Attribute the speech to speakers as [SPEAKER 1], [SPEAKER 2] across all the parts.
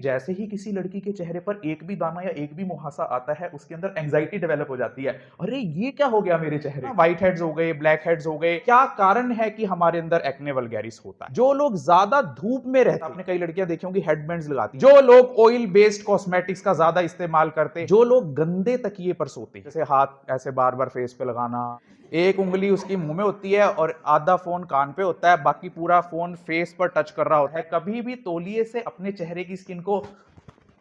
[SPEAKER 1] जैसे ही किसी लड़की के चेहरे पर एक भी दाना या एक भी मुहासा आता है, उसके अंदर एंजाइटी डेवलप हो जाती है। अरे ये क्या हो गया मेरे चेहरे, व्हाइट हेड्स हो गए, ब्लैक हेड्स हो गए। क्या कारण है कि हमारे अंदर एक्ने वल्गैरिस होता है? जो लोग ज्यादा धूप में रहते हैं, आपने कई लड़कियां देखी होंगी हेडबैंड्स लगाती हैं, जो लोग ऑयल बेस्ड कॉस्मेटिक्स का ज्यादा इस्तेमाल करते हैं, जो लोग गंदे तकिए पर सोते हैं, जैसे हाथ ऐसे बार बार फेस पे लगाना, एक उंगली उसकी मुंह में होती है और आधा फोन कान पे होता है, बाकी पूरा फोन फेस पर टच कर रहा होता है। कभी भी तौलिए से अपने चेहरे की स्किन को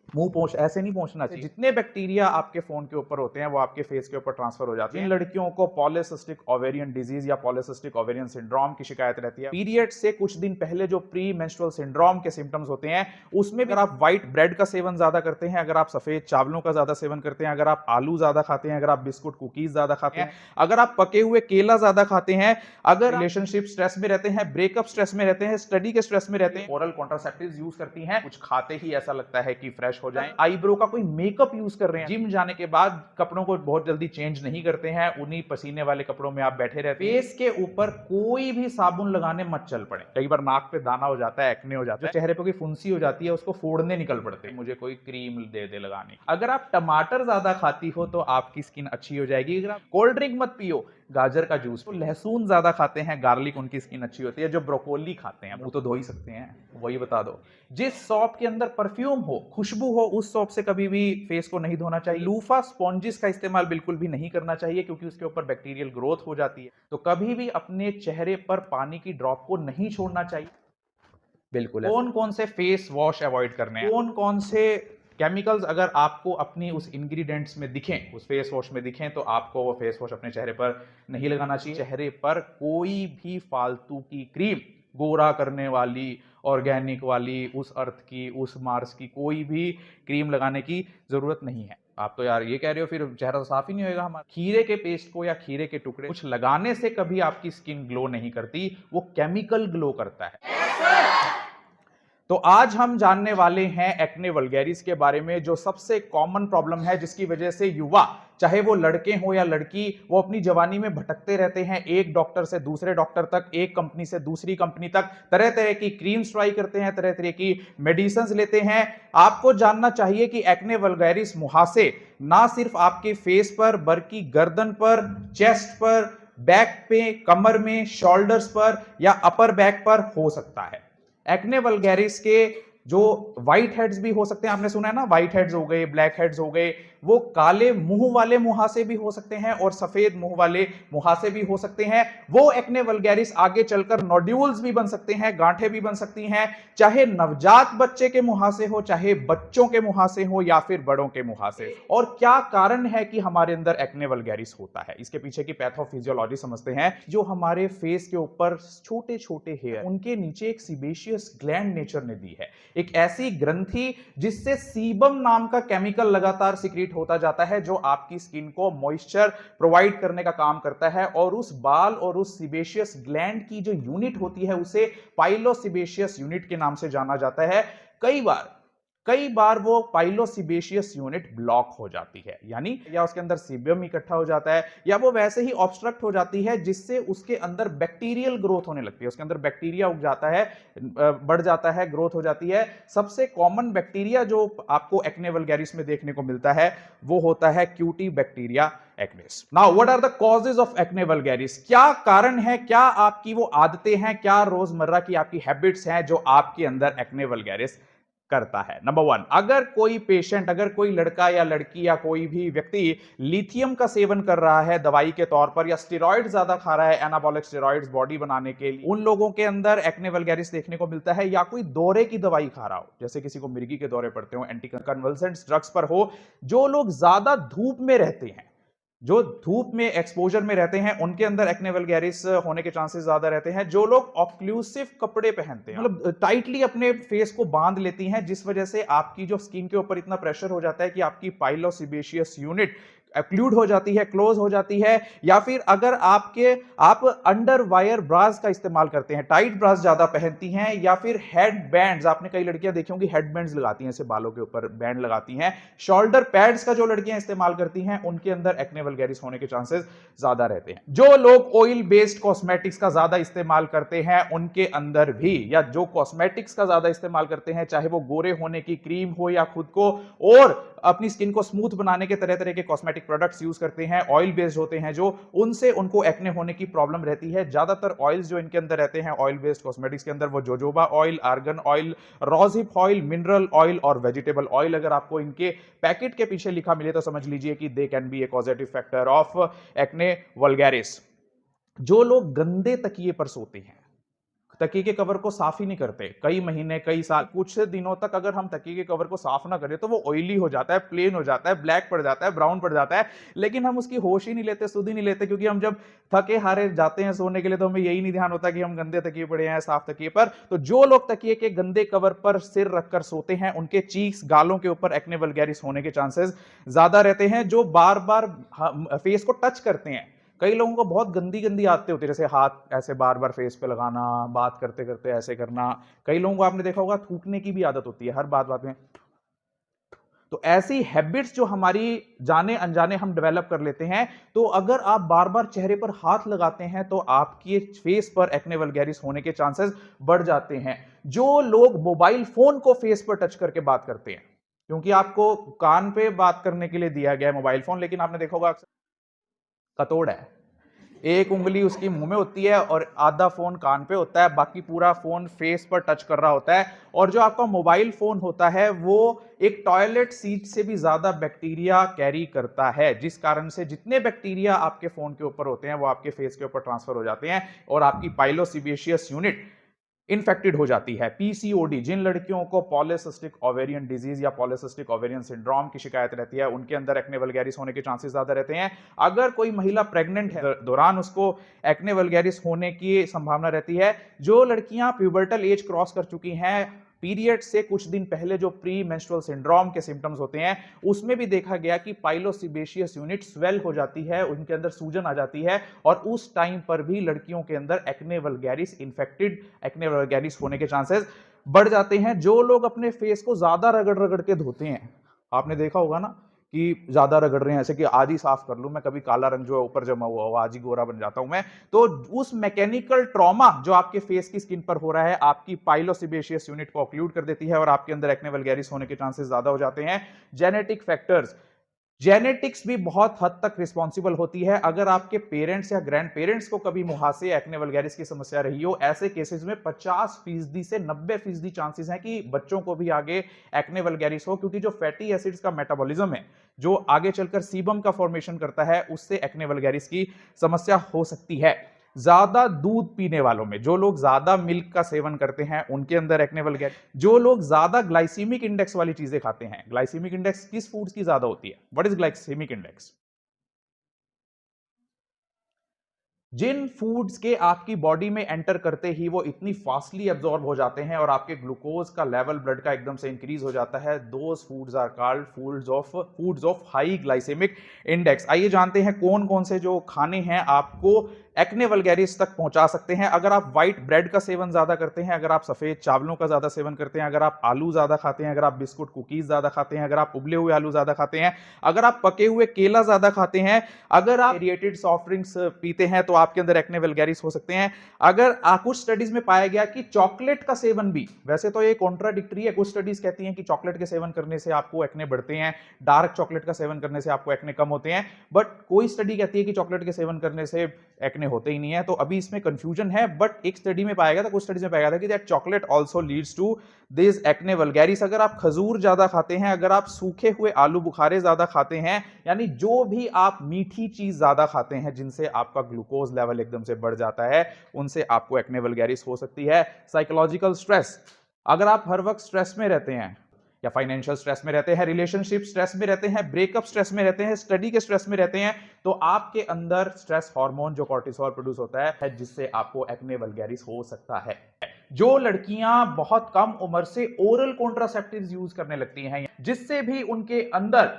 [SPEAKER 1] मुंह पोंछ ऐसे नहीं पहुंचना चाहिए। जितने बैक्टीरिया आपके फोन के ऊपर होते हैं वो आपके फेस के ऊपर ट्रांसफर हो जाते हैं। इन लड़कियों को पॉलीसिस्टिक ओवेरियन डिजीज या पॉलीसिस्टिक ओवेरियन सिंड्रोम की शिकायत रहती है। पीरियड से कुछ दिन पहले जो प्री मेंस्ट्रुअल सिंड्रोम के सिम्टम्स होते हैं, उसमें भी अगर आप व्हाइट ब्रेड का सेवन ज्यादा करते हैं, अगर आप सफेद चावलों का ज्यादा सेवन करते हैं, अगर आप आलू ज्यादा खाते हैं, अगर आप बिस्कुट कुकीज ज्यादा खाते हैं, अगर आप पके हुए केला ज्यादा खाते हैं, अगर रिलेशनशिप स्ट्रेस में रहते हैं, ब्रेकअप स्ट्रेस में रहते हैं, स्टडी के स्ट्रेस में रहते हैं, ओरल कॉन्ट्रासेप्टिव्स यूज करती हैं, कुछ खाते ही ऐसा लगता है कि फ्रेश हो जाएं, आईब्रो का कोई मेकअप यूज कर रहे हैं, जिम जाने के बाद कपड़ों को बहुत जल्दी चेंज नहीं करते हैं, उन्हीं पसीने वाले कपड़ों में आप बैठे रहते हैं, फेस के ऊपर कोई भी साबुन लगाने मत चल पड़े। कई बार नाक पे दाना हो जाता है, एक्ने हो जाता है, चेहरे पे कोई फुंसी हो जाती है, उसको फोड़ने निकल पड़ते हैं, मुझे कोई क्रीम दे दे लगाने। अगर आप टमाटर ज्यादा खाती हो तो आपकी स्किन अच्छी हो जाएगी। अगर आप कोल्ड ड्रिंक मत पियो, गाजर का जूस, तो लहसुन ज्यादा खाते हैं, गार्लिक, उनकी स्किन अच्छी होती है। जो ब्रोकोली खाते हैं, मुंह तो धो ही सकते हैं, वही बता दो। जिस सॉप के अंदर परफ्यूम हो, खुशबू हो, उस सॉप से कभी भी फेस को नहीं धोना चाहिए। लूफा स्पॉन्जिस का इस्तेमाल बिल्कुल भी नहीं करना चाहिए, क्योंकि उसके ऊपर बैक्टीरियल ग्रोथ हो जाती है। तो कभी भी अपने चेहरे पर पानी की ड्रॉप को नहीं छोड़ना चाहिए। बिल्कुल। कौन कौन से फेस वॉश अवॉइड करने हैं, कौन कौन से केमिकल्स अगर आपको अपनी उस इंग्रेडिएंट्स में दिखें, उस फेस वॉश में दिखें, तो आपको वो फेस वॉश अपने चेहरे पर नहीं लगाना चाहिए। चेहरे पर कोई भी फालतू की क्रीम, गोरा करने वाली, ऑर्गेनिक वाली, उस अर्थ की, उस मार्स की कोई भी क्रीम लगाने की जरूरत नहीं है। आप तो यार ये कह रहे हो फिर चेहरा तो साफ ही नहीं होगा हमारा। खीरे के पेस्ट को या खीरे के टुकड़े कुछ लगाने से कभी आपकी स्किन ग्लो नहीं करती, वो केमिकल ग्लो करता है। तो आज हम जानने वाले हैं एक्ने वल्गैरिस के बारे में, जो सबसे कॉमन प्रॉब्लम है जिसकी वजह से युवा, चाहे वो लड़के हो या लड़की, वो अपनी जवानी में भटकते रहते हैं, एक डॉक्टर से दूसरे डॉक्टर तक, एक कंपनी से दूसरी कंपनी तक, तरह तरह की क्रीम्स ट्राई करते हैं, तरह तरह की मेडिसिन लेते हैं। आपको जानना चाहिए कि एक्ने वल्गैरिस मुहासे ना सिर्फ आपके फेस पर, बल्कि गर्दन पर, चेस्ट पर, बैक पे, कमर में, शोल्डर्स पर या अपर बैक पर हो सकता है। एक्ने वल्गैरिस के जो व्हाइट हेड्स भी हो सकते हैं, आपने सुना है ना, व्हाइट हेड्स हो गए, ब्लैक हेड्स हो गए, वो काले मुंह वाले मुहासे भी हो सकते हैं और सफेद मुंह वाले मुहासे भी हो सकते हैं। वो एक्ने वल्गैरिस आगे चलकर नोड्यूल्स भी बन सकते हैं, गांठें भी बन सकती हैं। चाहे नवजात बच्चे के मुहासे हो, चाहे बच्चों के मुहासे हो, या फिर बड़ों के मुहासे। और क्या कारण है कि हमारे अंदर एक्ने वल्गैरिस होता है, इसके पीछे की पैथोफिजियोलॉजी समझते हैं। जो हमारे फेस के ऊपर छोटे छोटे हेयर, उनके नीचे एक सीबेशियस ग्लैंड नेचर ने दी है, एक ऐसी ग्रंथि जिससे सीबम नाम का केमिकल लगातार सिक्रीट होता जाता है, जो आपकी स्किन को मॉइस्चर प्रोवाइड करने का काम करता है। और उस बाल और उस सीबेशियस ग्लैंड की जो यूनिट होती है, उसे पाइलोसीबेशियस यूनिट के नाम से जाना जाता है। कई बार वो पाइलोसीबेशियस यूनिट ब्लॉक हो जाती है, यानी या उसके अंदर सीबियम इकट्ठा हो जाता है, या वो वैसे ही ऑब्स्ट्रक्ट हो जाती है, जिससे उसके अंदर बैक्टीरियल ग्रोथ होने लगती है, उसके अंदर बैक्टीरिया उग जाता है, बढ़ जाता है, ग्रोथ हो जाती है। सबसे कॉमन बैक्टीरिया जो आपको एक्ने वल्गैरिस में देखने को मिलता है, वो होता है cuti bacteria acnes. Now what are the causes of acne vulgaris? क्या कारण है, क्या आपकी वो आदतें हैं, क्या रोजमर्रा की आपकी हैबिट्स हैं जो आपके अंदर एक्ने वल्गैरिस करता है? नंबर 1, अगर कोई पेशेंट, अगर कोई लड़का या लड़की या कोई भी व्यक्ति लिथियम का सेवन कर रहा है दवाई के तौर पर, या स्टेरॉइड ज्यादा खा रहा है, एनाबॉलिक स्टेरॉइड्स बॉडी बनाने के लिए, उन लोगों के अंदर एक्ने वल्गैरिस देखने को मिलता है। या कोई दौरे की दवाई खा रहा हो, जैसे किसी को मिर्गी के दौरे पड़ते हो, एंटी कन्वल्सेंट्स ड्रग्स पर हो, जो लोग ज्यादा धूप में रहते हैं, जो धूप में एक्सपोजर में रहते हैं, उनके अंदर एक्ने वल्गैरिस होने के चांसेस ज्यादा रहते हैं। जो लोग ऑक्लूसिव कपड़े पहनते हैं, मतलब टाइटली अपने फेस को बांध लेती हैं, जिस वजह से आपकी जो स्किन के ऊपर इतना प्रेशर हो जाता है कि आपकी पाइलोसीबेशियस यूनिट एक्लूड हो जाती है, क्लोज हो जाती है, या फिर अगर आप अंडर वायर ब्रास का इस्तेमाल करते हैं, टाइट ब्रास ज्यादा पहनती हैं, या फिर हेड बैंड्स, आपने कई लड़कियां देखी होंगी हेड बैंड्स लगाती हैं, ऐसे बालों के ऊपर बैंड लगाती हैं, शोल्डर पैड्स का जो लड़कियां इस्तेमाल करती हैं, उनके अंदर एक्ने वल्गैरिस होने के चांसेस ज्यादा रहते हैं। जो लोग ऑयल बेस्ड कॉस्मेटिक्स का ज्यादा इस्तेमाल करते हैं, उनके अंदर भी, या जो कॉस्मेटिक्स का ज्यादा इस्तेमाल करते हैं, चाहे वो गोरे होने की क्रीम हो या खुद को और अपनी स्किन को स्मूथ बनाने के तरह तरह के कॉस्मेटिक प्रोडक्ट्स यूज करते हैं, ऑयल बेस्ड होते हैं जो, उनसे उनको एक्ने होने की प्रॉब्लम रहती है। ज्यादातर ऑयल्स जो इनके अंदर रहते हैं ऑयल बेस्ड कॉस्मेटिक्स के अंदर, वो jojoba oil, argan oil, rosehip oil, mineral oil और वेजिटेबल ऑयल। अगर आपको इनके पैकेट के पीछे लिखा मिले तो समझ लीजिए कि they can be A causative factor of acne vulgaris. जो लोग गंदे तकिए पर सोते हैं, तकिए के कवर को साफ ही नहीं करते, कई महीने कई साल कुछ दिनों तक अगर हम तकिए के कवर को साफ ना करें तो वो ऑयली हो जाता है, प्लेन हो जाता है, ब्लैक पड़ जाता है, ब्राउन पड़ जाता है, लेकिन हम उसकी होश ही नहीं लेते, सुध ही नहीं लेते, क्योंकि हम जब थके हारे जाते हैं सोने के लिए तो हमें यही नहीं ध्यान होता कि हम गंदे तकिए पड़े हैं साफ तकिए पर। तो जो लोग तकिए के गंदे कवर पर सिर रखकर सोते हैं, उनके चीक्स, गालों के ऊपर एक्ने वल्गैरिस होने के चांसेस ज्यादा रहते हैं। जो बार बार फेस को टच करते हैं, कई लोगों को बहुत गंदी गंदी आदतें होती है, जैसे हाथ ऐसे बार बार फेस पे लगाना, बात करते करते ऐसे करना, कई लोगों को आपने देखा होगा थूकने की भी आदत होती है हर बात बात में। तो ऐसी हैबिट्स जो हमारी जाने अनजाने हम डेवलप कर लेते हैं, तो अगर आप बार बार चेहरे पर हाथ लगाते हैं तो आपके फेस पर एक्ने वल्गैरिस होने के चांसेस बढ़ जाते हैं। जो लोग मोबाइल फोन को फेस पर टच करके बात करते हैं, क्योंकि आपको कान पे बात करने के लिए दिया गया है मोबाइल फोन, लेकिन आपने देखा होगा कतोड़ है, एक उंगली उसकी मुंह में होती है और आधा फोन कान पे होता है, बाकी पूरा फोन फेस पर टच कर रहा होता है। और जो आपका मोबाइल फोन होता है वो एक टॉयलेट सीट से भी ज्यादा बैक्टीरिया कैरी करता है, जिस कारण से जितने बैक्टीरिया आपके फोन के ऊपर होते हैं वो आपके फेस के ऊपर ट्रांसफर हो जाते हैं और आपकी पाइलोसीबेशियस यूनिट इन्फेक्टेड हो जाती है। पीसीओडी, जिन लड़कियों को पॉलीसिस्टिक ओवेरियन डिजीज या पॉलीसिस्टिक ओवेरियन सिंड्रोम की शिकायत रहती है, उनके अंदर एक्ने वल्गैरिस होने के चांसेस ज्यादा रहते हैं। अगर कोई महिला प्रेग्नेंट है दौरान उसको एक्ने वल्गैरिस होने की संभावना रहती है। जो लड़कियां प्यूबर्टल एज क्रॉस कर चुकी हैं, पीरियड से कुछ दिन पहले जो प्री मेंस्ट्रुअल सिंड्रोम के सिम्टम्स होते हैं, उसमें भी देखा गया कि पाइलोसीबेशियस यूनिट स्वेल हो जाती है, उनके अंदर सूजन आ जाती है, और उस टाइम पर भी लड़कियों के अंदर acne vulgaris, infected acne vulgaris होने के चांसेस बढ़ जाते हैं। जो लोग अपने फेस को ज्यादा रगड़ रगड़ के धोते हैं, आपने देखा होगा ना कि ज्यादा रगड़ रहे हैं, ऐसे कि आज ही साफ कर लूं मैं, कभी काला रंग जो है ऊपर जमा हुआ हो, आज ही गोरा बन जाता हूं मैं। तो उस मैकेनिकल ट्रॉमा जो आपके फेस की स्किन पर हो रहा है, आपकी पाइलोसीबेशियस यूनिट को ऑक्लूड कर देती है और आपके अंदर एक्ने वल्गैरिस होने के चांसेस ज्यादा हो जाते हैं। जेनेटिक फैक्टर्स, जेनेटिक्स भी बहुत हद तक रिस्पॉन्सिबल होती है। अगर आपके पेरेंट्स या ग्रैंड पेरेंट्स को कभी मुहासे एक्ने वल्गैरिस की समस्या रही हो, ऐसे केसेस में 50% से 90% चांसेस हैं कि बच्चों को भी आगे एक्ने वल्गैरिस हो, क्योंकि जो फैटी एसिड्स का मेटाबॉलिज्म है जो आगे चलकर सीबम का फॉर्मेशन करता है, उससे एक्ने वल्गैरिस की समस्या हो सकती है। ज्यादा दूध पीने वालों में, जो लोग ज्यादा मिल्क का सेवन करते हैं, उनके अंदर एक्ने वल्गैरिस। जो लोग ज्यादा ग्लाइसीमिक इंडेक्स वाली चीजें खाते हैं, ग्लाइसीमिक इंडेक्स किस फूड्स की ज्यादा होती है? What is glycemic index? जिन फूड्स के आपकी बॉडी में एंटर करते ही वो इतनी फास्टली एब्जॉर्ब हो जाते हैं और आपके ग्लूकोज का लेवल ब्लड का एकदम से इंक्रीज हो जाता है, those foods are called foods of high glycemic index. आइए जानते हैं कौन कौन से जो खाने हैं आपको एक्ने वल्गैरिस तक पहुंचा सकते हैं। अगर आप व्हाइट ब्रेड का सेवन ज्यादा करते हैं, अगर आप सफेद चावलों का ज्यादा सेवन करते हैं, अगर आप आलू ज्यादा खाते हैं, अगर आप बिस्कुट कुकीज ज्यादा खाते हैं, अगर आप उबले हुए आलू ज्यादा खाते हैं, अगर आप पके हुए केला ज्यादा खाते हैं, अगर आप एरिएटेड सॉफ्ट ड्रिंक्स पीते हैं, तो आपके अंदर एक्ने वल्गैरिस हो सकते हैं। अगर कुछ स्टडीज में पाया गया कि चॉकलेट का सेवन भी, वैसे तो ये कॉन्ट्राडिक्टरी है, कुछ स्टडीज कहती हैं कि चॉकलेट के सेवन करने से आपको एक्ने बढ़ते हैं, डार्क चॉकलेट का सेवन करने से आपको एक्ने कम होते हैं, बट कोई स्टडी कहती है कि चॉकलेट के सेवन करने से एक्ने होते ही नहीं है। तो अभी इसमें कंफ्यूजन है, बट एक स्टडी में पाया गया था, कुछ स्टडीज में पाया गया था कि that chocolate also leads to this acne vulgaris. अगर आप खजूर ज्यादा खाते हैं, अगर आप सूखे हुए आलू बुखारे ज्यादा खाते हैं, यानी जो भी आप मीठी चीज ज्यादा खाते हैं जिनसे आपका ग्लूकोज लेवल एकदम से बढ़ जाता है, उनसे आपको एक्ने वल्गैरिस हो सकती है। साइकोलॉजिकल स्ट्रेस, अगर आप हर वक्त स्ट्रेस में रहते हैं, या फाइनेंशियल स्ट्रेस में रहते हैं, रिलेशनशिप स्ट्रेस में रहते हैं, ब्रेकअप स्ट्रेस में रहते हैं, स्टडी के स्ट्रेस में रहते हैं, तो आपके अंदर स्ट्रेस हार्मोन जो कॉर्टिसोल प्रोड्यूस होता है, जिससे आपको एक्ने वल्गैरिस हो सकता है। जो लड़कियां बहुत कम उम्र से ओरल कॉन्ट्रासेप्टिव्स यूज करने लगती हैं, जिससे भी उनके अंदर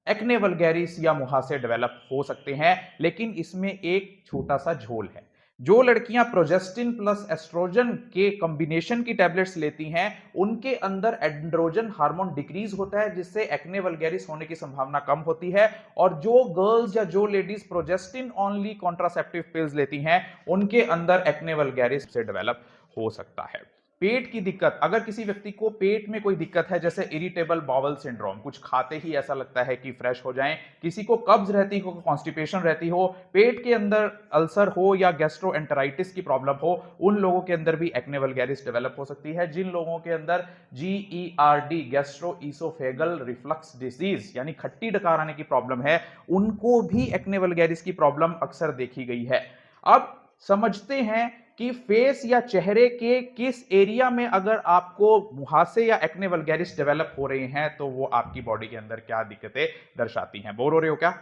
[SPEAKER 1] एक्ने वल्गैरिस या मुहासे डेवलप हो सकते हैं, लेकिन इसमें एक छोटा सा झोल है। जो लड़कियां प्रोजेस्टिन प्लस एस्ट्रोजन के कॉम्बिनेशन की टैबलेट्स लेती हैं, उनके अंदर एंड्रोजन हार्मोन डिक्रीज होता है, जिससे एक्ने वल्गैरिस होने की संभावना कम होती है। और जो गर्ल्स या जो ladies progestin only contraceptive pills लेती हैं, उनके अंदर एक्ने वल्गैरिस से डेवलप हो सकता है। पेट की दिक्कत, अगर किसी व्यक्ति को पेट में कोई दिक्कत है, जैसे इरिटेबल बाउल सिंड्रोम, कुछ खाते ही ऐसा लगता है कि फ्रेश हो जाएं, किसी को कब्ज रहती हो, कॉन्स्टिपेशन रहती हो, पेट के अंदर अल्सर हो या गैस्ट्रोएंटेराइटिस की प्रॉब्लम हो, उन लोगों के अंदर भी एक्ने वल्गैरिस डेवलप हो सकती है। जिन लोगों के अंदर GERD, gastro oesophageal reflux disease, यानी खट्टी डकार आने की प्रॉब्लम है, उनको भी एक्ने वल्गैरिस की प्रॉब्लम अक्सर देखी गई है। अब समझते हैं कि फेस या चेहरे के किस एरिया में अगर आपको मुहासे या एक्ने वल्गैरिस डेवलप हो रहे हैं, तो वो आपकी बॉडी के अंदर क्या दिक्कतें दर्शाती हैं। बोर हो रहे हो क्या?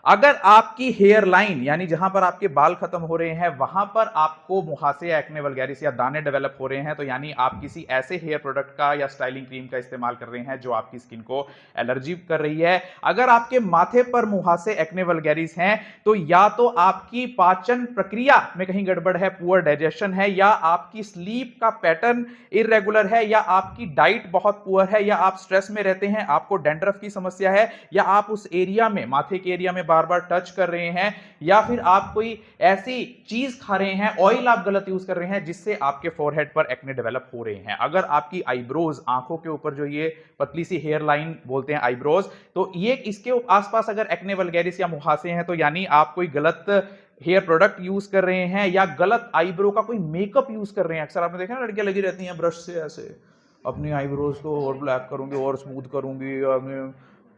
[SPEAKER 1] अगर आपकी हेयर लाइन, यानी जहां पर आपके बाल खत्म हो रहे हैं, वहां पर आपको मुहासे या एक्ने वल्गैरिस या दाने डेवलप हो रहे हैं, तो यानी आप किसी ऐसे हेयर प्रोडक्ट का या स्टाइलिंग क्रीम का इस्तेमाल कर रहे हैं जो आपकी स्किन को एलर्जी कर रही है। अगर आपके माथे पर मुहासे एक्ने वल्गैरिस हैं, तो या तो आपकी पाचन प्रक्रिया में कहीं गड़बड़ है, पुअर डाइजेशन है, या आपकी स्लीप का पैटर्न इरेगुलर है, या आपकी डाइट बहुत पुअर है, या आप स्ट्रेस में रहते हैं, आपको डैंड्रफ की समस्या है, या आप उस एरिया में, माथे के एरिया में बार बार टच कर रहे हैं, या फिर आप कोई ऐसी चीज खा रहे हैं, ऑयल आप गलत यूज कर रहे हैं, जिससे आपके फोरहेड पर एक्ने डेवलप हो रहे हैं। अगर आपकी आईब्रोज, आंखों के ऊपर जो ये पतली सी हेयर लाइन बोलते हैं आईब्रोज, तो ये इसके आसपास अगर एक्ने वल्गैरिस या मुहासे हैं, तो यानी आप कोई गलत हेयर प्रोडक्ट यूज कर रहे हैं, या गलत आईब्रो का कोई मेकअप यूज कर रहे हैं। अक्सर आपने देखा ना, लड़कियां लगी रहती हैं ब्रश से ऐसे, अपनी आईब्रोज को और ब्लैक करूंगी और स्मूथ करूंगी,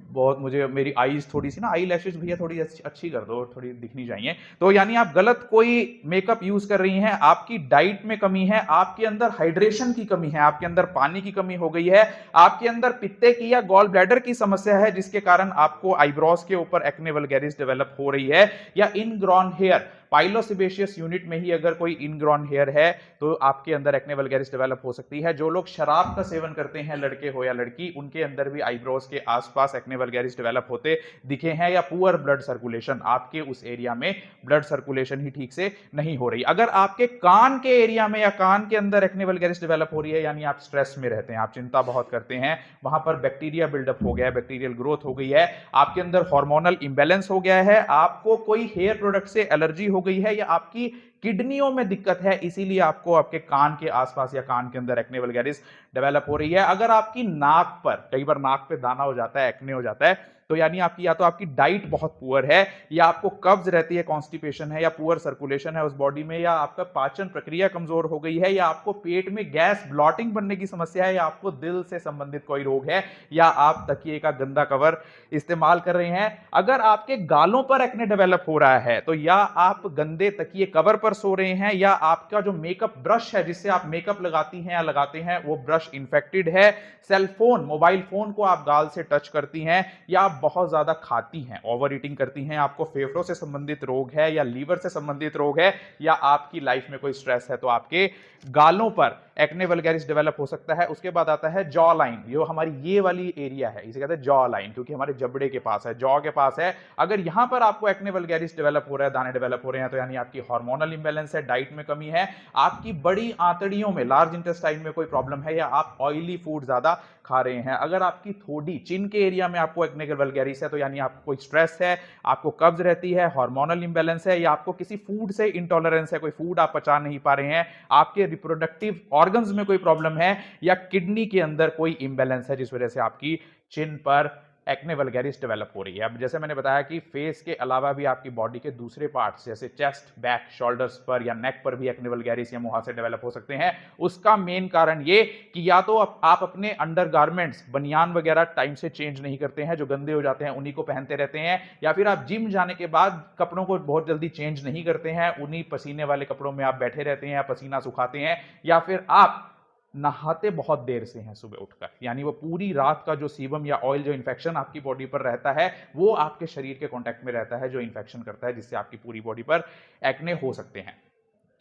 [SPEAKER 1] बहुत मुझे मेरी आईज थोड़ी सी ना, आई लैशेज भैया थोड़ी अच्छी कर दो, थोड़ी दिखनी चाहिए। तो यानी आप गलत कोई मेकअप यूज कर रही हैं, आपकी डाइट में कमी है, आपके अंदर हाइड्रेशन की कमी है, आपके अंदर पानी की कमी हो गई है, आपके अंदर पित्ते की या गॉल ब्लैडर की समस्या है, जिसके कारण आपको आईब्रोज के ऊपर एक्ने वल्गैरिस डेवलप हो रही है, या इनग्रॉन हेयर, पाइलोसेबेशियस यूनिट में ही अगर कोई इनग्रॉन हेयर है, तो आपके अंदर एक्ने वल्गैरिस डेवलप हो सकती है। जो लोग शराब का सेवन करते हैं, लड़के हो या लड़की, उनके अंदर भी आईब्रोज के आसपास एक्ने वल्गैरिस डेवलप होते दिखे हैं, या पुअर ब्लड सर्कुलेशन, आपके उस एरिया में ब्लड सर्कुलेशन ही ठीक से नहीं हो रही। अगर आपके कान के एरिया में या कान के अंदर एक्ने वल्गैरिस डेवलप हो रही है, यानी आप स्ट्रेस में रहते हैं, आप चिंता बहुत करते हैं, वहां पर बैक्टीरिया बिल्डअप हो गया है, बैक्टीरियल ग्रोथ हो गई है, आपके अंदर हार्मोनल इंबैलेंस हो गया है, आपको कोई हेयर प्रोडक्ट से एलर्जी हो गई है, या आपकी किडनियों में दिक्कत है, इसीलिए आपको आपके कान के आसपास या कान के अंदर एक्ने वल्गैरिस डेवलप हो रही है। अगर आपकी नाक पर, कई बार नाक पे दाना हो जाता है, एक्ने हो जाता है, तो यानी आपकी या तो आपकी डाइट बहुत पुअर है, या आपको कब्ज रहती है, कॉन्स्टिपेशन है, या पुअर सर्कुलेशन है उस बॉडी में, या आपका पाचन प्रक्रिया कमजोर हो गई है, या आपको पेट में गैस ब्लॉटिंग बनने की समस्या है, या आपको दिल से संबंधित कोई रोग है, या आप तकिए का गंदा कवर इस्तेमाल कर रहे हैं। अगर आपके गालों पर एक्ने डेवलप हो रहा है, तो या आप गंदे तकिए कवर पर सो रहे हैं, या आपका जो मेकअप ब्रश है जिससे आप मेकअप लगाती हैं या लगाते हैं, वो ब्रश इंफेक्टेड है, सेल फोन, मोबाइल फोन को आप गाल से टच करती हैं, या आप बहुत ज्यादा खाती हैं, ओवर ईटिंग करती हैं, आपको फेफड़ों से संबंधित रोग है, या लीवर से संबंधित रोग है, या आपकी लाइफ में कोई स्ट्रेस है, तो आपके गालों पर एक्ने वल्गैरिस डेवलप हो सकता है। उसके बाद आता है जॉ लाइन, जो हमारी ये वाली एरिया है, इसे कहते हैं जॉ लाइन, क्योंकि हमारे जबड़े के पास है, जॉ के पास है। अगर यहां पर आपको एक्ने वल्गैरिस डेवलप हो रहा है, दाने डेवलप हो रहे हैं, तो यानी आपकी हार्मोनल इंबैलेंस है, डाइट में कमी है, आपकी बड़ी आंतड़ियों में, लार्ज इंटेस्टाइन में कोई प्रॉब्लम है, या आप ऑयली फूड ज्यादा खा रहे हैं। अगर आपकी थोड़ी चिन के एरिया में आपको एक्ने वल्गैरिस है, तो यानी आपको कोई स्ट्रेस है, आपको कब्ज रहती है, हार्मोनल इंबैलेंस है, या आपको किसी फूड से इंटॉलरेंस है, कोई फूड आप पचा नहीं पा रहे हैं, आपके रिप्रोडक्टिव ऑर्गन्स में कोई प्रॉब्लम है, या किडनी के अंदर कोई इंबैलेंस है, जिस वजह से आपकी चिन पर एक्ने वल्गैरिस डेवलप हो रही है। अब जैसे मैंने बताया कि फेस के अलावा भी आपकी बॉडी के दूसरे पार्ट्स, जैसे चेस्ट, बैक, शोल्डर्स पर या नेक पर भी एक्ने वल्गैरिस या मुहासे डेवलप हो सकते हैं। उसका मेन कारण ये कि या तो आप अपने अंडरगारमेंट्स, बनियान वगैरह टाइम से चेंज नहीं करते हैं, जो गंदे हो जाते हैं उन्हीं को पहनते रहते हैं, या फिर आप जिम जाने के बाद कपड़ों को बहुत जल्दी चेंज नहीं करते हैं, उन्हीं पसीने वाले कपड़ों में आप बैठे रहते हैं या पसीना सुखाते हैं, या फिर आप नहाते बहुत देर से हैं सुबह उठकर, यानी वो पूरी रात का जो सीबम या ऑयल, जो इन्फेक्शन आपकी बॉडी पर रहता है, वो आपके शरीर के कांटेक्ट में रहता है, जो इन्फेक्शन करता है, जिससे आपकी पूरी बॉडी पर एक्ने हो सकते हैं।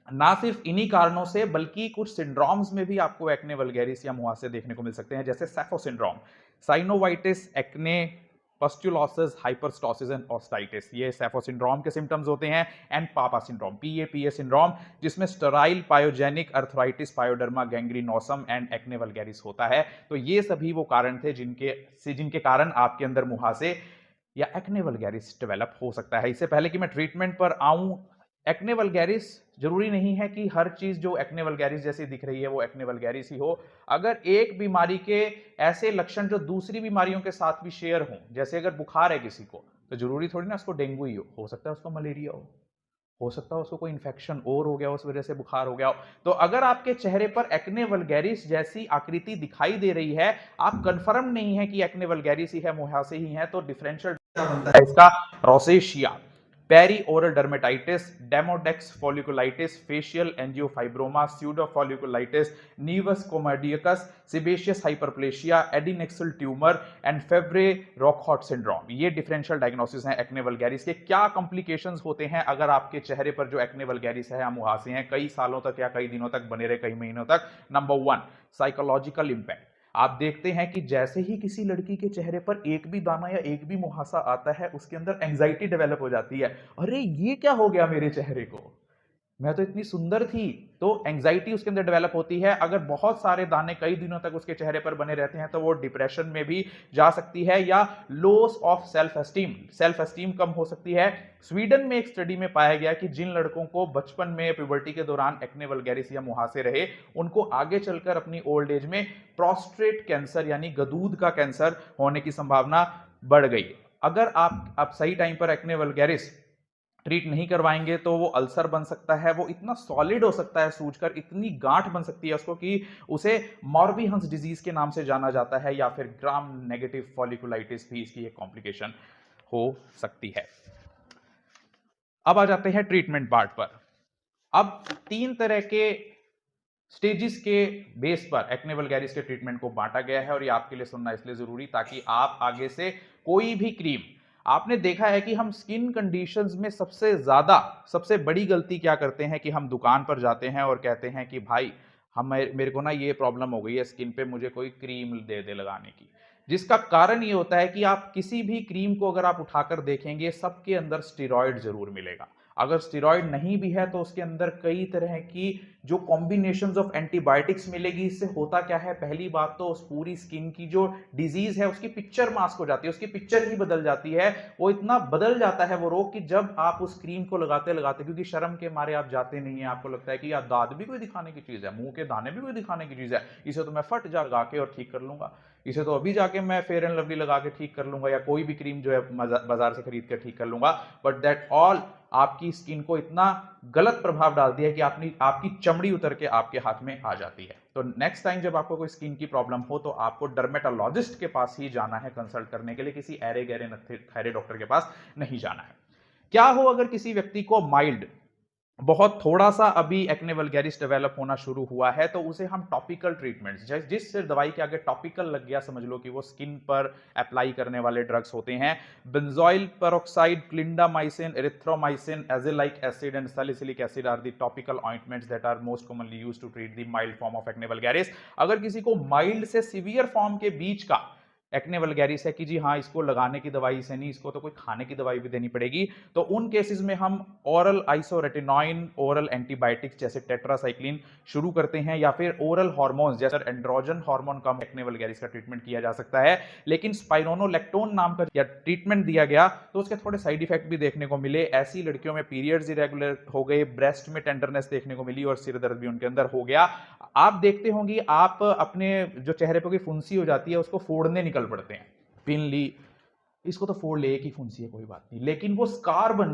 [SPEAKER 1] ना सिर्फ इन्हीं कारणों से, बल्कि कुछ सिंड्रोम्स में भी आपको एक्ने वल्गैरिस या मुहासे देखने को मिल सकते हैं, जैसे सैफो सिंड्रोम, साइनोवाइटिस एक्ने पस्ट्यूलोसिस, हाइपरस्टोसिस एंड ऑस्टाइटिस, ये सैफो सिंड्रोम के सिम्टम्स होते हैं। एंड पापा सिंड्रोम, PAPA सिंड्रोम, जिसमें sterile pyogenic arthritis, pyoderma gangrenosum and acne vulgaris होता है। तो ये सभी वो कारण थे जिनके कारण आपके अंदर मुहासे या एक्ने वल्गैरिस डेवलप हो सकता है। इससे पहले कि मैं ट्रीटमेंट पर आऊं, एक्ने वल्गैरिस जरूरी नहीं है कि हर चीज जो एक्ने वल्गैरिस जैसी दिख रही है वो एक्ने वल्गैरिस ही हो। अगर एक बीमारी के ऐसे लक्षण जो दूसरी बीमारियों के साथ भी शेयर हों, जैसे अगर बुखार है किसी को, तो जरूरी थोड़ी ना उसको डेंगू ही हो सकता है उसको मलेरिया हो सकता है उसको कोई इन्फेक्शन और हो गया, उस वजह से बुखार हो गया हो। तो अगर आपके चेहरे पर एक्ने वल्गैरिस जैसी आकृति दिखाई दे रही है, आप कंफर्म नहीं है कि एक्ने वल्गैरिस ही है, मुहासे ही है, तो डिफरेंशियल बनता है इसका rosacea, perioral dermatitis, demodex folliculitis, facial angiofibroma, pseudofolliculitis, nevus comedonicus, sebaceous hyperplasia, adnexal tumour and Favre Racouchot syndrome. ये डिफरेंशियल डायग्नोसिस हैं एक्ने वल्गैरिस के। क्या कॉम्प्लिकेशंस होते हैं अगर आपके चेहरे पर जो एक्ने वल्गैरिस है या मुहासे हैं कई सालों तक या कई दिनों तक बने रहे, कई महीनों तक? Number 1, psychological impact. आप देखते हैं कि जैसे ही किसी लड़की के चेहरे पर एक भी दाना या एक भी मुहासा आता है, उसके अंदर एंजाइटी डेवलप हो जाती है। अरे ये क्या हो गया मेरे चेहरे को, मैं तो इतनी सुंदर थी। तो एंजाइटी उसके अंदर डेवलप होती है। अगर बहुत सारे दाने कई दिनों तक उसके चेहरे पर बने रहते हैं तो वो डिप्रेशन में भी जा सकती है, या लॉस ऑफ सेल्फ एस्टीम कम हो सकती है। स्वीडन में एक स्टडी में पाया गया कि जिन लड़कों को बचपन में प्यूबर्टी के दौरान एक्ने वल्गैरिस या मुहासे रहे, उनको आगे चलकर अपनी ओल्ड एज में प्रोस्टेट कैंसर यानी गदूद का कैंसर होने की संभावना बढ़ गई। अगर आप सही टाइम पर एक्ने वल्गैरिस ट्रीट नहीं करवाएंगे तो वो अल्सर बन सकता है, वो इतना सॉलिड हो सकता है सूजकर, इतनी गांठ बन सकती है उसको कि उसे मॉर्बीहंस डिजीज के नाम से जाना जाता है, या फिर ग्राम नेगेटिव फॉलिकुलाइटिस भी इसकी एक कॉम्प्लिकेशन हो सकती है। अब आ जाते हैं ट्रीटमेंट पार्ट पर। अब 3 तरह के स्टेजेस के बेस पर एक्ने वल्गैरिस के ट्रीटमेंट को बांटा गया है, और ये आपके लिए सुनना इसलिए जरूरी ताकि आप आगे से कोई भी क्रीम, आपने देखा है कि हम स्किन कंडीशंस में सबसे बड़ी गलती क्या करते हैं कि हम दुकान पर जाते हैं और कहते हैं कि भाई मेरे को ना ये प्रॉब्लम हो गई है स्किन पे, मुझे कोई क्रीम दे दे लगाने की। जिसका कारण ये होता है कि आप किसी भी क्रीम को अगर आप उठाकर देखेंगे, सबके अंदर स्टेरॉइड जरूर मिलेगा। अगर स्टेरॉइड नहीं भी है तो उसके अंदर कई तरह की जो कॉम्बिनेशंस ऑफ एंटीबायोटिक्स मिलेगी। इससे होता क्या है, पहली बात तो उस पूरी स्किन की जो डिजीज है उसकी पिक्चर मास्क हो जाती है, उसकी पिक्चर ही बदल जाती है। वो इतना बदल जाता है वो रोग कि जब आप उस क्रीम को लगाते लगाते, क्योंकि शर्म के मारे आप जाते नहीं है, आपको लगता है कि यार दांत भी कोई दिखाने की चीज है, मुंह के दाने भी कोई दिखाने की चीज है, इसे तो मैं फट जा लगा के और ठीक कर लूंगा, इसे तो अभी जाके मैं फेयर एंड लवली लगा के ठीक कर लूंगा, या कोई भी क्रीम जो है बाजार से खरीद कर ठीक कर लूंगा। बट दैट ऑल आपकी स्किन को इतना गलत प्रभाव डाल दिया है कि आपकी चमड़ी उतर के आपके हाथ में आ जाती है। तो नेक्स्ट टाइम जब आपको कोई स्किन की प्रॉब्लम हो तो आपको डर्मेटोलॉजिस्ट के पास ही जाना है कंसल्ट करने के लिए, किसी ऐरे गहरे नत्थे खैरे डॉक्टर के पास नहीं जाना है। क्या हो अगर किसी व्यक्ति को माइल्ड, बहुत थोड़ा सा अभी एक्ने वल्गैरिस डेवलप होना शुरू हुआ है, तो उसे हम टॉपिकल ट्रीटमेंट्स, जिस दवाई के आगे टॉपिकल लग गया समझ लो कि वो स्किन पर अप्लाई करने वाले ड्रग्स होते हैं। Benzoyl peroxide, clindamycin, erythromycin, azelaic acid and salicylic acid are the topical ointments that are most commonly used to treat the mild form of acne vulgaris. अगर किसी को माइल्ड से सीवियर फॉर्म के बीच का एक्ने वल्गैरिस है कि जी हाँ इसको लगाने की दवाई से नहीं, इसको तो कोई खाने की दवाई भी देनी पड़ेगी, तो उन केसेस में हम ओरल आइसोरेटिनॉइन, ओरल एंटीबायोटिक्स जैसे टेट्रासाइक्लिन शुरू करते हैं, या फिर ओरल हार्मोन्स जैसे एंड्रोजन हार्मोन का एक्ने वल्गैरिस का ट्रीटमेंट किया जा सकता है। लेकिन स्पाइरोनोलेक्टोन नाम का या ट्रीटमेंट दिया गया तो उसके थोड़े साइड इफेक्ट भी देखने को मिले। ऐसी लड़कियों में पीरियड्स इरेगुलर हो गए, ब्रेस्ट में टेंडरनेस देखने को मिली और सिर दर्द भी उनके अंदर हो गया। आप देखते होंगे, आप अपने जो चेहरे पर कोई फुंसी हो जाती है उसको फोड़ने निकल पड़ते हैं, पिन ली, इसको तो फोड़ ले, एक ही फुंसी है कोई बात नहीं, लेकिन वो स्कार बन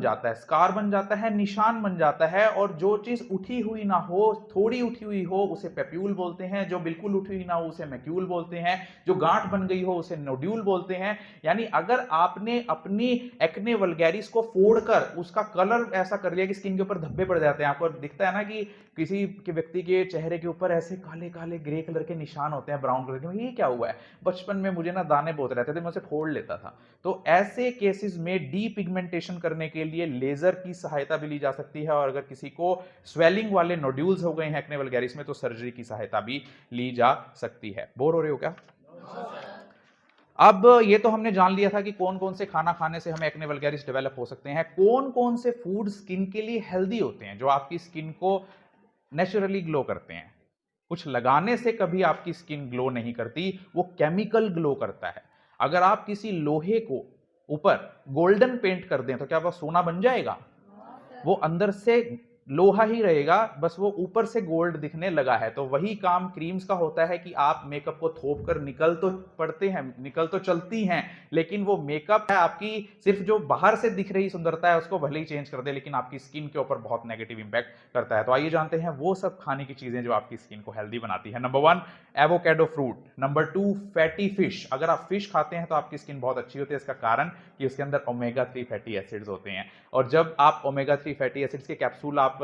[SPEAKER 1] जाता है, निशान बन जाता है। और जो चीज उठी हुई ना हो, थोड़ी उठी हुई हो, उसे पेप्यूल बोलते हैं, जो बिल्कुल उठी हुई ना हो उसे मैक्यूल बोलते हैं, जो गांठ बन गई हो उसे नोड्यूल बोलते हैं। यानी अगर आपने अपनी एक्ने वल्गैरिस को फोड़कर उसका कलर ऐसा कर लिया कि स्किन के ऊपर धब्बे पड़ जाते हैं, आपको दिखता है ना कि किसी के व्यक्ति के चेहरे के ऊपर ऐसे काले काले ग्रे कलर के निशान होते हैं, ब्राउन कलर के, ये क्या हुआ है, बचपन में मुझे ना दाने बहुत रहते थे, मैं उसे फोड़ लेता था। तो ऐसे केसेस में डीपिगमेंटेशन करने के लिए लेजर की सहायता भी ली जा सकती है, और अगर किसी को स्वेलिंग वाले नोड्यूल्स हो गए हैं एक्ने वल्गैरिस में तो सर्जरी की सहायता भी ली जा सकती है। बोर हो रहे हो क्या? अब ये तो हमने जान लिया था कि कौन कौन से खाना खाने से हमें एक्ने वल्गैरिस डेवलप हो सकते हैं, कौन कौन से फूड स्किन के लिए हेल्दी होते हैं, जो आपकी स्किन को नेचुरली ग्लो करते हैं। कुछ लगाने से कभी आपकी स्किन ग्लो नहीं करती, वो केमिकल ग्लो करता है। अगर आप किसी लोहे को ऊपर गोल्डन पेंट कर दें तो क्या वह सोना बन जाएगा? वो अंदर से लोहा ही रहेगा, बस वो ऊपर से गोल्ड दिखने लगा है। तो वही काम क्रीम्स का होता है कि आप मेकअप को थोप कर निकल तो पड़ते हैं, निकल तो चलती हैं, लेकिन वो मेकअप है आपकी सिर्फ जो बाहर से दिख रही सुंदरता है उसको भले ही चेंज कर दे, लेकिन आपकी स्किन के ऊपर बहुत नेगेटिव इंपैक्ट करता है। तो आइए जानते हैं वो सब खाने की चीजें जो आपकी स्किन को हेल्दी बनाती है। Number 1 avocado fruit. Number 2 fatty fish. अगर आप फिश खाते हैं तो आपकी स्किन बहुत अच्छी होती है। इसका कारण कि उसके अंदर ओमेगा 3 फैटी एसिड्स होते हैं, और जब आप ओमेगा 3 फैटी एसिड्स के कैप्सूल आप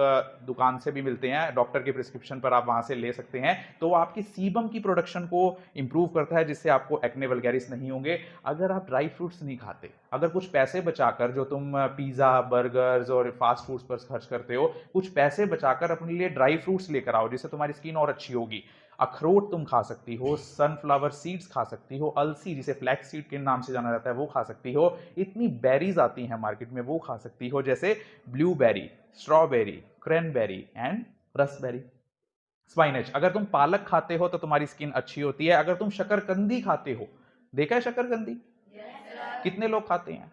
[SPEAKER 1] दुकान से भी मिलते हैं, डॉक्टर के प्रिस्क्रिप्शन पर आप वहां से ले सकते हैं, तो वो आपकी सीबम की प्रोडक्शन को इंप्रूव करता है, जिससे आपको एक्ने वल्गैरिस नहीं होंगे। अगर आप ड्राई फ्रूट्स नहीं खाते, अगर कुछ पैसे बचाकर, जो तुम पिज्जा बर्गर्स और फास्ट फूड्स पर खर्च करते हो, कुछ पैसे बचाकर अपने लिए ड्राई फ्रूट्स लेकर आओ, जिससे तुम्हारी स्किन और अच्छी होगी। अखरोट तुम खा सकती हो, सनफ्लावर सीड्स खा सकती हो, अलसी जिसे फ्लैक्स सीड के नाम से जाना जाता है वो खा सकती हो, इतनी बेरीज आती हैं मार्केट में वो खा सकती हो, जैसे blueberry, strawberry, cranberry and raspberry. स्पाइनच। अगर तुम पालक खाते हो तो तुम्हारी स्किन अच्छी होती है। अगर तुम शकरकंदी खाते हो, देखा है शकरकंदी? कितने लोग खाते हैं?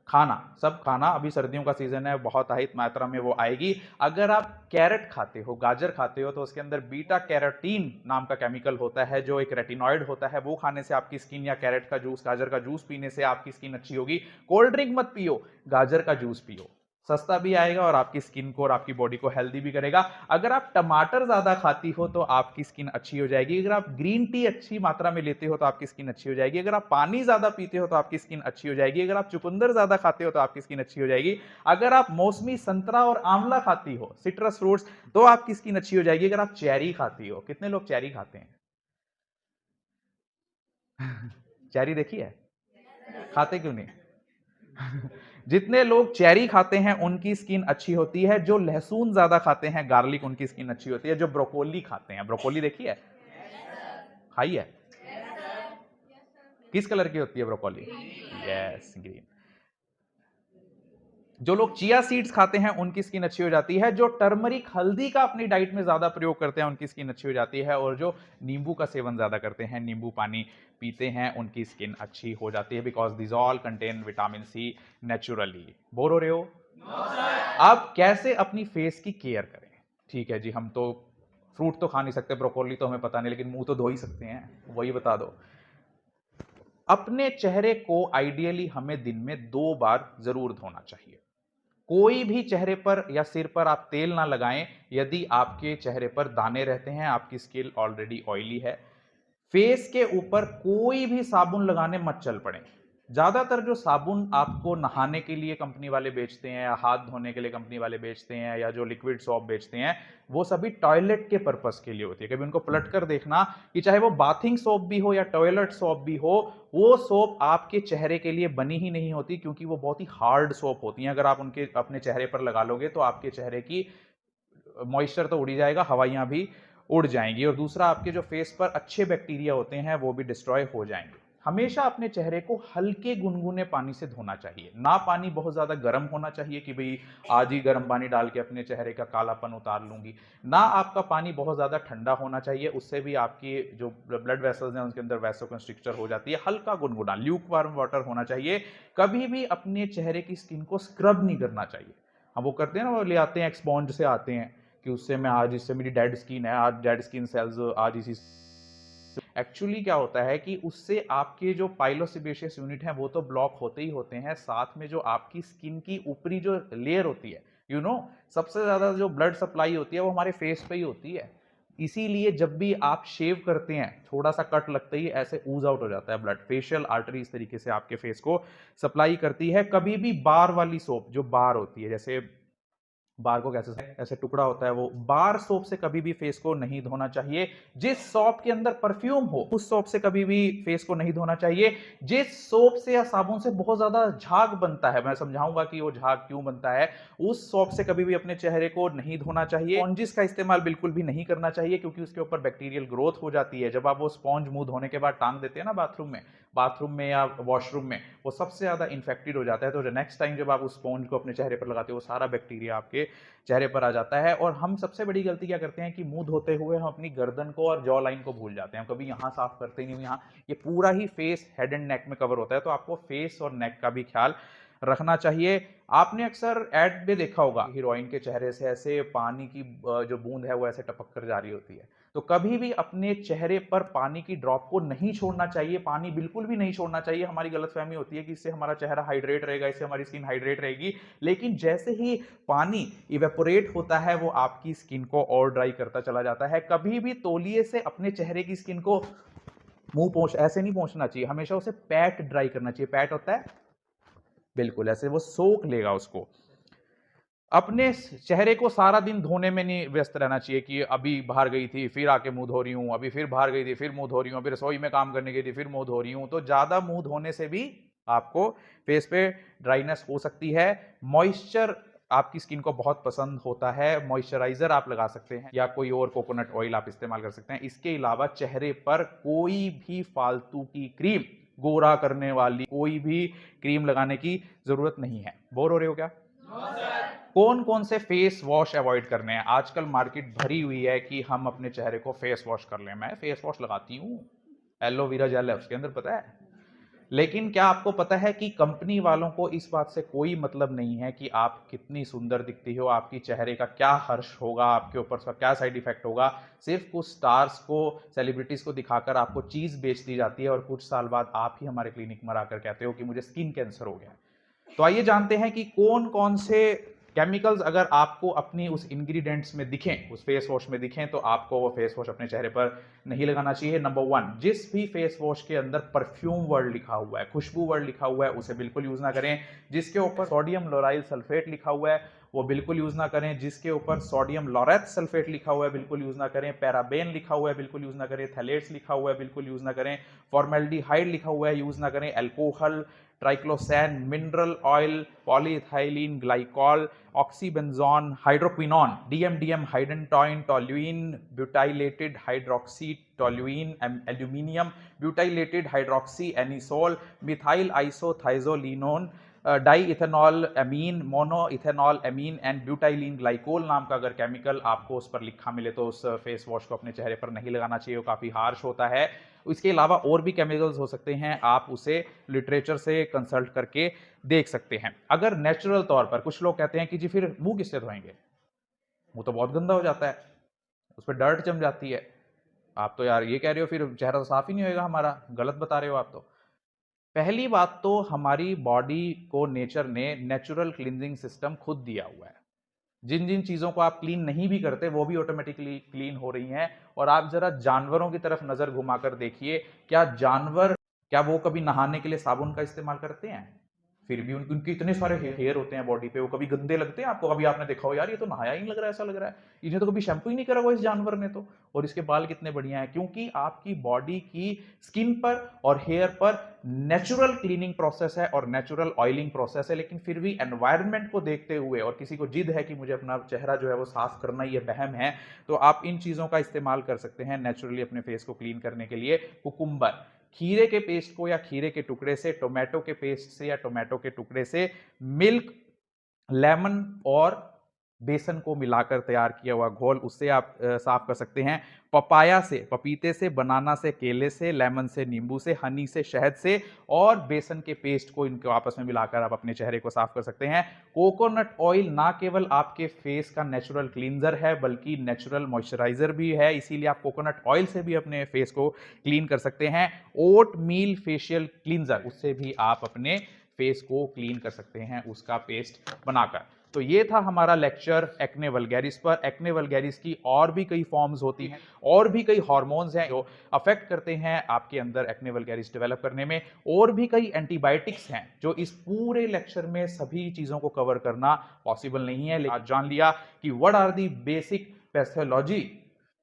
[SPEAKER 1] खाना, सब खाना, अभी सर्दियों का सीजन है, बहुत अधिक मात्रा में वो आएगी। अगर आप कैरेट खाते हो, गाजर खाते हो, तो उसके अंदर बीटा कैरोटीन नाम का केमिकल होता है, जो एक रेटिनॉइड होता है। वो खाने से आपकी स्किन, या कैरेट का जूस, गाजर का जूस पीने से आपकी स्किन अच्छी होगी। कोल्ड ड्रिंक मत पियो, गाजर का जूस पियो, सस्ता भी आएगा और आपकी स्किन को और आपकी बॉडी को हेल्दी भी करेगा। अगर आप टमाटर ज्यादा खाती हो तो आपकी स्किन अच्छी हो जाएगी। अगर आप ग्रीन टी अच्छी मात्रा में लेते हो तो आपकी स्किन अच्छी हो जाएगी। अगर आप पानी ज्यादा पीते हो तो आपकी स्किन अच्छी हो जाएगी। अगर आप चुकंदर ज्यादा खाते हो तो आपकी स्किन अच्छी हो जाएगी। अगर आप मौसमी संतरा और आंवला खाती हो, सिट्रस फ्रूट्स, तो आपकी स्किन अच्छी हो जाएगी। अगर आप चेरी खाती हो, कितने लोग चेरी खाते हैं? चेरी देखी है? खाते क्यों नहीं? जितने लोग चेरी खाते हैं उनकी स्किन अच्छी होती है। जो लहसुन ज्यादा खाते हैं, गार्लिक, उनकी स्किन अच्छी होती है। जो ब्रोकोली खाते हैं, ब्रोकोली देखी है? खाई है? किस कलर की होती है ब्रोकोली? Yes, green. जो लोग चिया सीड्स खाते हैं उनकी स्किन अच्छी हो जाती है। जो टर्मरिक, हल्दी का अपनी डाइट में ज्यादा प्रयोग करते हैं उनकी स्किन अच्छी हो जाती है। और जो नींबू का सेवन ज्यादा करते हैं, नींबू पानी पीते हैं, उनकी स्किन अच्छी हो जाती है, because this all contain vitamin C naturally. Bore हो रहे हो? अब कैसे अपनी फेस की केयर करें? ठीक है जी, हम तो फ्रूट तो खा नहीं सकते, ब्रोकोली तो हमें पता नहीं, लेकिन मुंह तो धो ही सकते हैं, वही बता दो। अपने चेहरे को आइडियली हमें दिन में 2 बार जरूर धोना चाहिए। कोई भी चेहरे पर या सिर पर आप तेल ना लगाएं यदि आपके चेहरे पर दाने रहते हैं, आपकी स्किन ऑलरेडी ऑयली है। फेस के ऊपर कोई भी साबुन लगाने मत चल पड़े। ज्यादातर जो साबुन आपको नहाने के लिए कंपनी वाले बेचते हैं, या हाथ धोने के लिए कंपनी वाले बेचते हैं, या जो लिक्विड सोप बेचते हैं, वो सभी टॉयलेट के पर्पस के लिए होती है। कभी उनको पलट कर देखना कि चाहे वो बाथिंग सोप भी हो या टॉयलेट सोप भी हो, वो सोप आपके चेहरे के लिए बनी ही नहीं होती, क्योंकि वो बहुत ही हार्ड सोप होती हैं। अगर आप उनके अपने चेहरे पर लगा लोगे तो आपके चेहरे की मॉइस्चर तो उड़ ही जाएगा, हवाइयां भी उड़ जाएंगी, और दूसरा आपके जो फेस पर अच्छे बैक्टीरिया होते हैं वो भी डिस्ट्रॉय हो जाएंगे। हमेशा अपने चेहरे को हल्के गुनगुने पानी से धोना चाहिए, ना पानी बहुत ज्यादा गर्म होना चाहिए कि भाई आज ही गर्म पानी डाल के अपने चेहरे का कालापन उतार लूंगी, ना आपका पानी बहुत ज्यादा ठंडा होना चाहिए, उससे भी आपकी जो ब्लड वेसल्स हैं उसके अंदर वैसोकंस्ट्रिक्टर हो जाती है। हल्का गुनगुना ल्यूक वार्म वाटर होना चाहिए। कभी भी अपने चेहरे की स्किन को स्क्रब नहीं करना चाहिए। हम वो करते हैं ना, वो ले आते हैं एक्सपॉन्ज से आते हैं कि उससे मैं आज, इससे मेरी डेड स्किन है, आज डेड स्किन सेल्स आज इसी। एक्चुअली क्या होता है कि उससे आपके जो पाइलोसेबेशियस यूनिट हैं वो तो ब्लॉक होते ही होते हैं, साथ में जो आपकी स्किन की ऊपरी जो लेयर होती है, सबसे ज्यादा जो ब्लड सप्लाई होती है वो हमारे फेस पे ही होती है। इसीलिए जब भी आप शेव करते हैं, थोड़ा सा कट लगते ही ऐसे ऊज आउट हो जाता है ब्लड। फेशियल आर्टरी इस तरीके से आपके फेस को सप्लाई करती है। कभी भी बार वाली सोप, जो बार होती है, जैसे बार को कैसे ऐसे टुकड़ा होता है वो, बार सोप से कभी भी फेस को नहीं धोना चाहिए। जिस सोप के अंदर परफ्यूम हो उस सोप से कभी भी फेस को नहीं धोना चाहिए। जिस सोप से या साबुन से बहुत ज्यादा झाग बनता है, मैं समझाऊंगा कि वो झाग क्यों बनता है, उस सोप से कभी भी अपने चेहरे को नहीं धोना चाहिए। स्पॉन्जिस का इस्तेमाल बिल्कुल भी नहीं करना चाहिए क्योंकि उसके ऊपर बैक्टीरियल ग्रोथ हो जाती है। जब आप वो स्पॉन्ज मुंह धोने के बाद टांग देते हैं ना बाथरूम में या वॉशरूम में, वो सबसे ज्यादा इन्फेक्टेड हो जाता है। तो नेक्स्ट टाइम जब आप उस स्पॉन्ज को अपने चेहरे पर लगाते हो वो सारा बैक्टीरिया आपके चेहरे पर आ जाता है। और हम सबसे बड़ी गलती क्या करते हैं कि मुंह धोते हुए हम अपनी गर्दन को और जॉ लाइन को भूल जाते हैं। हम कभी यहाँ साफ करते ही नहीं, यहाँ ये पूरा ही फेस, हेड एंड नेक में कवर होता है। तो आपको फेस और नेक का भी ख्याल रखना चाहिए। आपने अक्सर एड में देखा होगा हीरोइन के चेहरे से ऐसे पानी की जो बूंद है वो ऐसे टपक कर जा रही होती है। तो कभी भी अपने चेहरे पर पानी की ड्रॉप को नहीं छोड़ना चाहिए, पानी बिल्कुल भी नहीं छोड़ना चाहिए। हमारी गलतफहमी होती है कि इससे हमारा चेहरा हाइड्रेट रहेगा, इससे हमारी स्किन हाइड्रेट रहेगी, लेकिन जैसे ही पानी इवेपोरेट होता है वो आपकी स्किन को और ड्राई करता चला जाता है। कभी भी तौलिए से अपने चेहरे की स्किन को मुंह पोंछ ऐसे नहीं पोंछना चाहिए, हमेशा उसे पैट ड्राई करना चाहिए। पैट होता है बिल्कुल ऐसे, वो सोख लेगा उसको। अपने चेहरे को सारा दिन धोने में नहीं व्यस्त रहना चाहिए कि अभी बाहर गई थी फिर आके मुंह धो रही हूं, अभी फिर बाहर गई थी फिर मुंह धो रही हूं, अभी रसोई में काम करने गई थी फिर मुंह धो रही हूं। तो ज्यादा मुंह धोने से भी आपको फेस पे ड्राइनेस हो सकती है। मॉइस्चर आपकी स्किन को बहुत पसंद होता है, मॉइस्चराइजर आप लगा सकते हैं या कोई और कोकोनट ऑयल आप इस्तेमाल कर सकते हैं। इसके अलावा चेहरे पर कोई भी फालतू की क्रीम, गोरा करने वाली कोई भी क्रीम लगाने की जरूरत नहीं है। बोर हो रहे हो क्या? कौन कौन से फेस वॉश अवॉइड करने हैं? आजकल मार्केट भरी हुई है कि हम अपने चेहरे को फेस वॉश कर लें। मैं फेस वॉश लगाती हूँ, एलोवेरा जेल है उसके अंदर, पता है। लेकिन क्या आपको पता है कि कंपनी वालों को इस बात से कोई मतलब नहीं है कि आप कितनी सुंदर दिखती हो, आपकी चेहरे का क्या हर्ष होगा, आपके ऊपर उसका क्या साइड इफेक्ट होगा। सिर्फ कुछ स्टार्स को, सेलिब्रिटीज को दिखाकर आपको चीज बेच दी जाती है और कुछ साल बाद आप ही हमारे क्लिनिक में आकर कहते हो कि मुझे स्किन कैंसर हो गया। तो आइए जानते हैं कि कौन कौन से केमिकल्स अगर आपको अपनी उस इंग्रेडिएंट्स में दिखें, उस फेस वॉश में दिखें, तो आपको वो फेस वॉश अपने चेहरे पर नहीं लगाना चाहिए। नंबर 1, जिस भी फेस वॉश के अंदर परफ्यूम वर्ड लिखा हुआ है, खुशबू वर्ड लिखा हुआ है, उसे बिल्कुल यूज ना करें। जिसके ऊपर सोडियम लोराइल सल्फेट लिखा हुआ है वो बिल्कुल यूज ना करें। जिसके ऊपर सोडियम लॉरेट सल्फेट लिखा हुआ है बिल्कुल यूज ना करें। पैराबेन लिखा हुआ है बिल्कुल यूज ना करें। थैलेट्स लिखा हुआ है बिल्कुल यूज ना करें। फॉर्मेल्डिहाइड लिखा हुआ है यूज ना करें। Alcohol, triclosan, mineral oil, polyethylene glycol, oxybenzone, hydroquinone, DMDM, hydantoin, toluene, butylated hydroxy toluene, aluminium, butylated hydroxy anisole, methyl isothiazolinone, diethanolamine, monoethanolamine and butylene glycol नाम का अगर chemical आपको उस पर लिखा मिले तो उस फेस वॉश को अपने चेहरे पर नहीं लगाना चाहिए, वो काफी हार्श होता है। इसके अलावा और भी केमिकल्स हो सकते हैं, आप उसे लिटरेचर से कंसल्ट करके देख सकते हैं। अगर नेचुरल तौर पर, कुछ लोग कहते हैं कि जी फिर मुंह किससे धोएंगे, मुंह तो बहुत गंदा हो जाता है, उस पर डर्ट जम जाती है। आप तो यार ये कह रहे हो फिर चेहरा तो साफ ही नहीं होएगा हमारा, गलत बता रहे हो आप तो। पहली बात तो हमारी बॉडी को नेचर ने नेचुरल क्लींजिंग सिस्टम खुद दिया हुआ है। जिन जिन चीजों को आप क्लीन नहीं भी करते वो भी ऑटोमेटिकली क्लीन हो रही हैं। और आप जरा जानवरों की तरफ नजर घुमाकर देखिए, क्या जानवर, क्या वो कभी नहाने के लिए साबुन का इस्तेमाल करते हैं? फिर भी उनके इतने सारे हेयर होते हैं बॉडी पे, वो कभी गंदे लगते हैं आपको? कभी आपने देखा हो यार ये तो नहाया ही नहीं लग रहा है, ऐसा लग रहा है, इन्हें तो कभी शैम्पू ही नहीं करा हुआ इस जानवर ने तो, और इसके बाल कितने बढ़िया हैं। क्योंकि आपकी बॉडी की स्किन पर और हेयर पर नेचुरल क्लीनिंग प्रोसेस है और नेचुरल ऑयलिंग प्रोसेस है। लेकिन फिर भी एनवायरनमेंट को देखते हुए, और किसी को जिद है कि मुझे अपना चेहरा जो है वो साफ करना ही बहम है, तो आप इन चीजों का इस्तेमाल कर सकते हैं नेचुरली अपने फेस को क्लीन करने के लिए। कुकुम्बर, खीरे के पेस्ट को या खीरे के टुकड़े से, टोमेटो के पेस्ट से या टोमेटो के टुकड़े से, मिल्क, लेमन और बेसन को मिलाकर तैयार किया हुआ घोल, उससे आप साफ कर सकते हैं। पपाया से, पपीते से, बनाना से, केले से, लेमन से, नींबू से, हनी से, शहद से और बेसन के पेस्ट को इनको आपस में मिलाकर आप अपने चेहरे को साफ कर सकते हैं। कोकोनट ऑयल ना केवल आपके फेस का नेचुरल क्लींजर है बल्कि नेचुरल मॉइस्चराइजर भी है, इसीलिए आप कोकोनट ऑयल से भी अपने फेस को क्लीन कर सकते हैं। ओट मील फेशियल क्लींजर, उससे भी आप अपने फेस को क्लीन कर सकते हैं उसका पेस्ट बनाकर। तो ये था हमारा लेक्चर एक्ने वल्गैरिस पर। एक्ने वल्गैरिस की और भी कई फॉर्म्स होती हैं और भी कई हार्मोन्स हैं जो अफेक्ट करते हैं आपके अंदर एक्ने वल्गैरिस डेवलप करने में, और भी कई एंटीबायोटिक्स हैं जो इस पूरे लेक्चर में सभी चीजों को कवर करना पॉसिबल नहीं है। लेकिन आज जान लिया कि what are the basic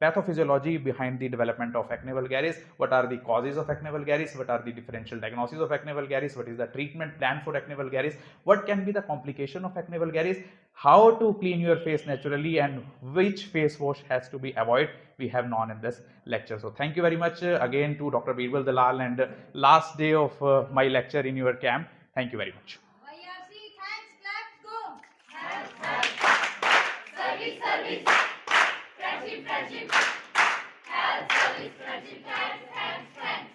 [SPEAKER 1] pathophysiology behind the development of acne vulgaris, what are the causes of acne vulgaris, what are the differential diagnosis of acne vulgaris, what is the treatment plan for acne vulgaris, what can be the complication of acne vulgaris, how to clean your face naturally, and which face wash has to be avoided, we have known in this lecture. So thank you very much again to Dr. Birbal Dalal, and last day of my lecture in your camp. Thank you very much.
[SPEAKER 2] YRC, thanks, clap, go. Service, service. Friendship, friendship. Health, service, friendship, thanks, thanks.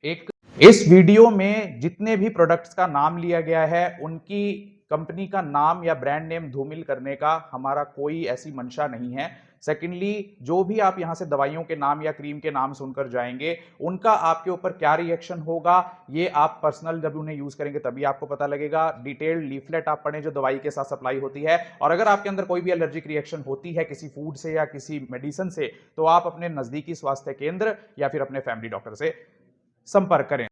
[SPEAKER 1] एक इस video में जितने भी products का नाम लिया गया है उनकी कंपनी का नाम या ब्रांड नेम धूमिल करने का हमारा कोई ऐसी मंशा नहीं है। सेकेंडली, जो भी आप यहां से दवाइयों के नाम या क्रीम के नाम सुनकर जाएंगे उनका आपके ऊपर क्या रिएक्शन होगा ये आप पर्सनल जब उन्हें यूज करेंगे तभी आपको पता लगेगा। डिटेल्ड लीफलेट आप पढ़ें जो दवाई के साथ सप्लाई होती है, और अगर आपके अंदर कोई भी एलर्जिक रिएक्शन होती है किसी फूड से या किसी मेडिसिन से तो आप अपने नजदीकी स्वास्थ्य केंद्र या फिर अपने फैमिली डॉक्टर से संपर्क करें।